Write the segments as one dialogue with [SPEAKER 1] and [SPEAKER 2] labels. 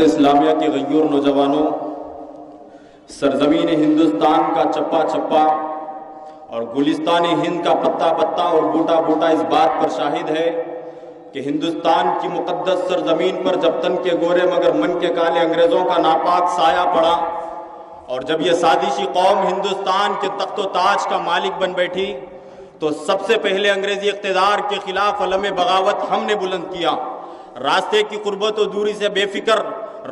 [SPEAKER 1] اسلامیہ کے غیور نوجوانوں، سرزمین ہندوستان کا چپا چپا اور گلستان ہند کا پتا پتا اور بوٹا بوٹا اس بات پر شاہد ہے کہ ہندوستان کی مقدس سرزمین پر جب تن کے گورے مگر من کے کالے انگریزوں کا ناپاک سایہ پڑا اور جب یہ سازشی قوم ہندوستان کے تخت و تاج کا مالک بن بیٹھی تو سب سے پہلے انگریزی اقتدار کے خلاف علم بغاوت ہم نے بلند کیا۔ راستے کی قربت و دوری سے بے فکر،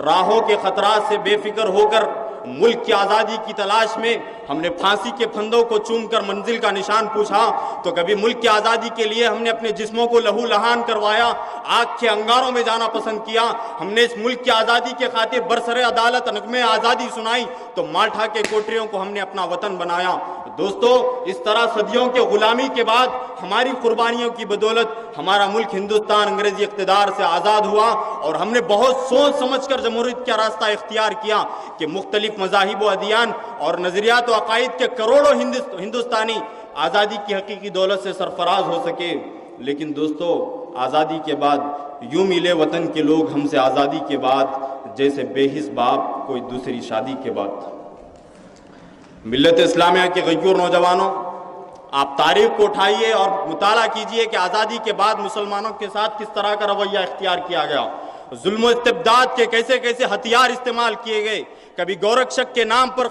[SPEAKER 1] راہوں کے خطرات سے بے فکر ہو کر ملک کی آزادی کی تلاش میں ہم نے پھانسی کے پھندوں کو چوم کر منزل کا نشان پوچھا تو کبھی ملک کی آزادی کے لیے ہم نے اپنے جسموں کو لہو لہان کروایا، آگ کے انگاروں میں جانا پسند کیا۔ ہم نے اس ملک کی آزادی کے خاطر برسر عدالت نغمے آزادی سنائی تو مالٹا کے کوٹریوں کو ہم نے اپنا وطن بنایا۔ دوستو، اس طرح صدیوں کے غلامی کے بعد ہماری قربانیوں کی بدولت ہمارا ملک ہندوستان انگریزی اقتدار سے آزاد ہوا اور ہم نے بہت سوچ سمجھ کر جمہوریت کا راستہ اختیار کیا کہ مختلف مذاہب و ادیان اور نظریات و عقائد کے کروڑوں ہندوستانی آزادی کی حقیقی دولت سے سرفراز ہو سکے۔ لیکن دوستو، آزادی کے بعد یوں ملے وطن کے لوگ ہم سے آزادی کے بعد جیسے بے حس باپ کوئی دوسری شادی کے بعد۔ ملت اسلامیہ کے غیور نوجوانوں، آپ تاریخ کو اٹھائیے اور مطالعہ کیجئے کہ آزادی کے بعد مسلمانوں کے ساتھ کس طرح کا رویہ اختیار کیا گیا، ظلم و استبداد کے کیسے کیسے ہتھیار استعمال کیے گئے۔ کبھی گورکشک کے نام پر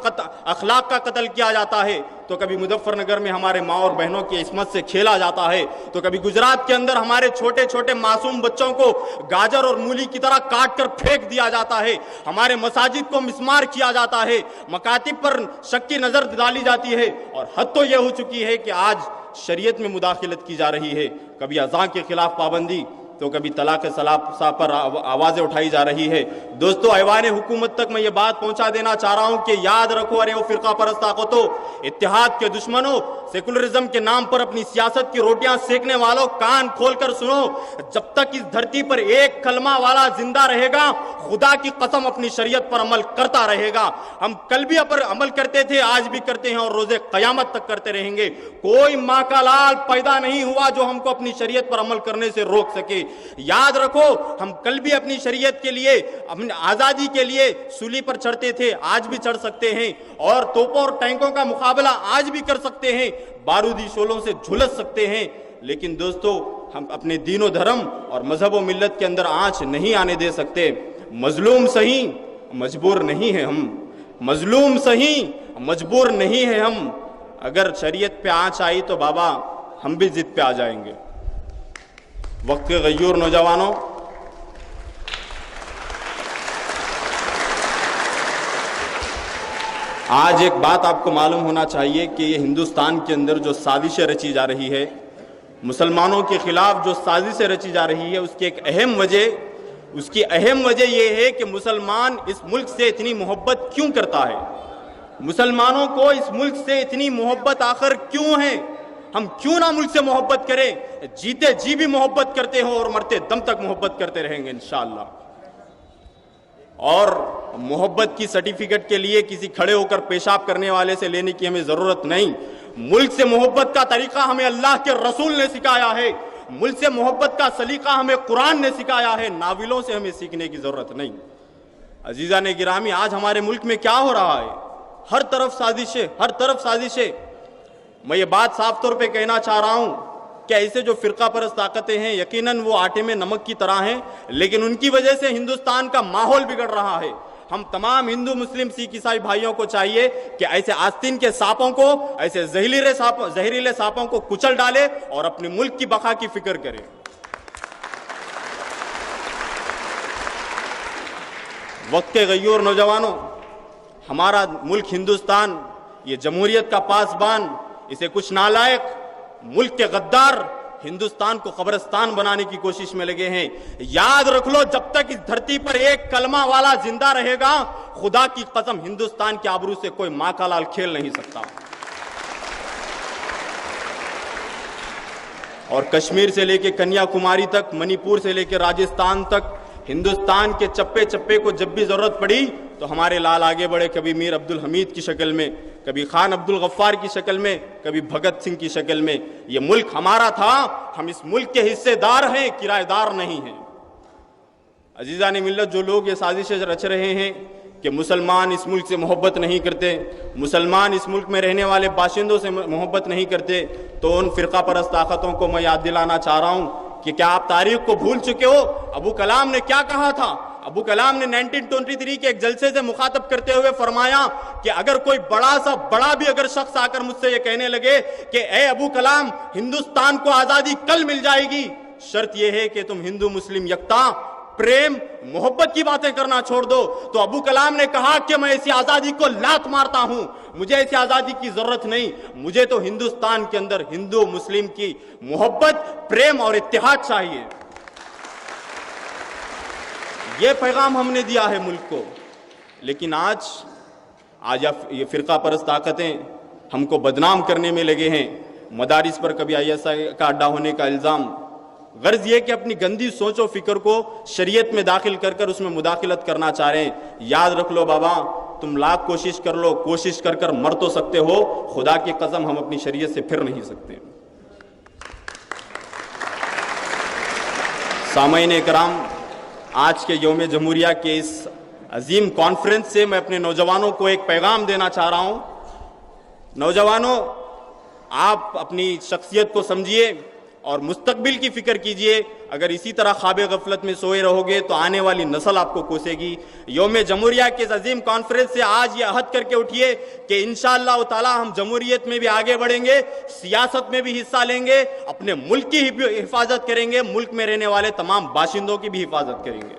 [SPEAKER 1] اخلاق کا قتل کیا جاتا ہے تو کبھی مظفر نگر میں ہمارے ماں اور بہنوں کی عصمت سے کھیلا جاتا ہے تو کبھی گجرات کے اندر ہمارے چھوٹے چھوٹے معصوم بچوں کو گاجر اور مولی کی طرح کاٹ کر پھینک دیا جاتا ہے، ہمارے مساجد کو مسمار کیا جاتا ہے، مکاتب پر شک کی نظر ڈالی جاتی ہے اور حد تو یہ ہو چکی ہے کہ آج شریعت میں مداخلت کی جا رہی ہے۔ کبھی اذان کے خلاف پابندی تو کبھی طلاق ثلاثہ پر آوازیں اٹھائی جا رہی ہے۔ دوستو، ایوان حکومت تک میں یہ بات پہنچا دینا چاہ رہا ہوں کہ یاد رکھو، ارے وہ فرقہ پرست طاقتوں، اتحاد کے دشمنوں، سیکولرزم کے نام پر اپنی سیاست کی روٹیاں سیکنے والوں، کان کھول کر سنو، جب تک اس دھرتی پر ایک کلمہ والا زندہ رہے گا خدا کی قسم اپنی شریعت پر عمل کرتا رہے گا۔ ہم کل بھی عمل کرتے تھے، آج بھی کرتے ہیں اور روز قیامت تک کرتے رہیں گے۔ کوئی ماں کا لال پیدا نہیں ہوا جو ہم کو اپنی شریعت پر عمل کرنے سے روک سکے۔ یاد رکھو، ہم کل بھی اپنی شریعت کے لیے، اپنی آزادی کے لیے سولی پر چڑھتے تھے، آج بھی چڑھ سکتے ہیں اور توپوں اور ٹینکوں کا مقابلہ آج بھی کر سکتے ہیں، بارودی شعلوں سے جھلس سکتے ہیں۔ لیکن دوستو، ہم اپنے دین و دھرم اور مذہب و ملت کے اندر آنچ نہیں آنے دے سکتے۔ مظلوم سہی مجبور نہیں ہے ہم، مظلوم سہی مجبور نہیں ہے ہم۔ اگر شریعت پہ آنچ آئی تو بابا ہم بھی ضد پہ آ جائیں گے۔ وقت کے غیور نوجوانوں، آج ایک بات آپ کو معلوم ہونا چاہیے کہ یہ ہندوستان کے اندر جو سازشیں رچی جا رہی ہے، مسلمانوں کے خلاف جو سازشیں رچی جا رہی ہے، اس کی اہم وجہ یہ ہے کہ مسلمان اس ملک سے اتنی محبت کیوں کرتا ہے، مسلمانوں کو اس ملک سے اتنی محبت آخر کیوں ہے۔ ہم کیوں نہ ملک سے محبت کریں، جیتے جی بھی محبت کرتے ہوں اور مرتے دم تک محبت کرتے رہیں گے انشاءاللہ۔ اور محبت کی سرٹیفکیٹ کے لیے کسی کھڑے ہو کر پیشاب کرنے والے سے لینے کی ہمیں ضرورت نہیں۔ ملک سے محبت کا طریقہ ہمیں اللہ کے رسول نے سکھایا ہے، ملک سے محبت کا سلیقہ ہمیں قرآن نے سکھایا ہے، ناولوں سے ہمیں سیکھنے کی ضرورت نہیں۔ عزیزان گرامی، آج ہمارے ملک میں کیا ہو رہا ہے؟ ہر طرف سازشیں، ہر طرف سازشیں۔ میں یہ بات صاف طور پہ کہنا چاہ رہا ہوں کہ ایسے جو فرقہ پرست طاقتیں ہیں یقیناً وہ آٹے میں نمک کی طرح ہیں، لیکن ان کی وجہ سے ہندوستان کا ماحول بگڑ رہا ہے۔ ہم تمام ہندو، مسلم، سکھ، عیسائی بھائیوں کو چاہیے کہ ایسے آستین کے سانپوں کو، ایسے زہریلے سانپوں کو کچل ڈالے اور اپنے ملک کی بقا کی فکر کرے۔ وقت کے غیور نوجوانوں، ہمارا ملک ہندوستان، یہ جمہوریت کا پاسبان، اسے کچھ نالائق ملک کے غدار ہندوستان کو قبرستان بنانے کی کوشش میں لگے ہیں۔ یاد رکھ لو، جب تک اس دھرتی پر ایک کلمہ والا زندہ رہے گا خدا کی قسم ہندوستان کے آبرو سے کوئی ماں کا لال کھیل نہیں سکتا۔ اور کشمیر سے لے کے کنیا کماری تک، منی پور سے لے کے راجستھان تک، ہندوستان کے چپے چپے کو جب بھی ضرورت پڑی تو ہمارے لال آگے بڑھے، کبھی میر عبد الحمید کی شکل میں، کبھی خان عبد الغفار کی شکل میں، کبھی بھگت سنگھ کی شکل میں. یہ ملک ہمارا تھا، ہم اس ملک کے حصے دار ہیں، کرایہ دار نہیں ہیں. عزیزان ملت، جو لوگ یہ سازشیں رچ رہے ہیں کہ مسلمان اس ملک سے محبت نہیں کرتے، مسلمان اس ملک میں رہنے والے باشندوں سے محبت نہیں کرتے، تو ان فرقہ پرست طاقتوں کو میں یاد دلانا چاہ رہا ہوں کہ کیا آپ تاریخ کو بھول چکے ہو؟ ابو کلام نے کیا کہا تھا؟ ابو کلام نے 1923 کے ایک جلسے سے مخاطب کرتے ہوئے فرمایا کہ اگر کوئی بڑا بھی اگر شخص آ کر مجھ سے یہ کہنے لگے کہ اے ابو کلام، ہندوستان کو آزادی کل مل جائے گی، شرط یہ ہے کہ تم ہندو مسلم یکتا پریم محبت کی باتیں کرنا چھوڑ دو، تو ابو کلام نے کہا کہ میں ایسی آزادی کو لات مارتا ہوں، مجھے ایسی آزادی کی ضرورت نہیں، مجھے تو ہندوستان کے اندر ہندو مسلم کی محبت، پریم اور اتحاد چاہیے. یہ پیغام ہم نے دیا ہے ملک کو. لیکن آج یہ فرقہ پرست طاقتیں ہم کو بدنام کرنے میں لگے ہیں. مدارس پر کبھی ISI کا اڈا ہونے کا الزام. غرض یہ کہ اپنی گندی سوچ و فکر کو شریعت میں داخل کر کر اس میں مداخلت کرنا چاہ رہے ہیں. یاد رکھ لو بابا، تم لاکھ کوشش کر لو، کوشش کر کر مر تو سکتے ہو، خدا کی قسم ہم اپنی شریعت سے پھر نہیں سکتے. سامعین اکرام، آج کے یوم جمہوریہ کے اس عظیم کانفرنس سے میں اپنے نوجوانوں کو ایک پیغام دینا چاہ رہا ہوں. نوجوانوں، آپ اپنی شخصیت کو سمجھیے اور مستقبل کی فکر کیجئے. اگر اسی طرح خواب غفلت میں سوئے رہو گے تو آنے والی نسل آپ کو کوسے گی. یوم جمہوریہ کے اس عظیم کانفرنس سے آج یہ عہد کر کے اٹھیے کہ انشاءاللہ تعالی ہم جمہوریت میں بھی آگے بڑھیں گے، سیاست میں بھی حصہ لیں گے، اپنے ملک کی حفاظت کریں گے، ملک میں رہنے والے تمام باشندوں کی بھی حفاظت کریں گے.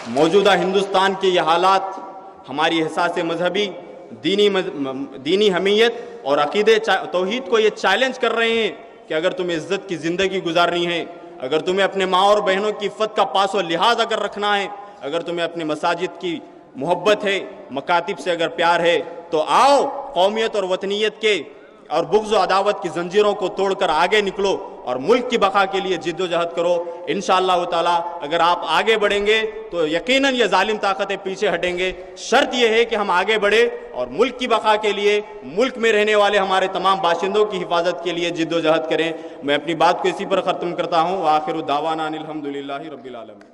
[SPEAKER 1] موجودہ ہندوستان کے یہ حالات ہماری احساس مذہبی، دینی حمیت اور عقیدے توحید کو یہ چیلنج کر رہے ہیں کہ اگر تمہیں عزت کی زندگی گزارنی ہے، اگر تمہیں اپنے ماں اور بہنوں کی عفت کا پاس و لحاظ اگر رکھنا ہے، اگر تمہیں اپنے مساجد کی محبت ہے، مکاتب سے اگر پیار ہے، تو آؤ قومیت اور وطنیت کے اور بغض و عداوت کی زنجیروں کو توڑ کر آگے نکلو اور ملک کی بقا کے لیے جد و جہد کرو. انشاءاللہ تعالی اگر آپ آگے بڑھیں گے تو یقیناً یہ ظالم طاقتیں پیچھے ہٹیں گے. شرط یہ ہے کہ ہم آگے بڑھیں اور ملک کی بقا کے لیے، ملک میں رہنے والے ہمارے تمام باشندوں کی حفاظت کے لیے جد و جہد کریں. میں اپنی بات کو اسی پر ختم کرتا ہوں. وآخر دعوانا ان الحمدللہ رب العالمین.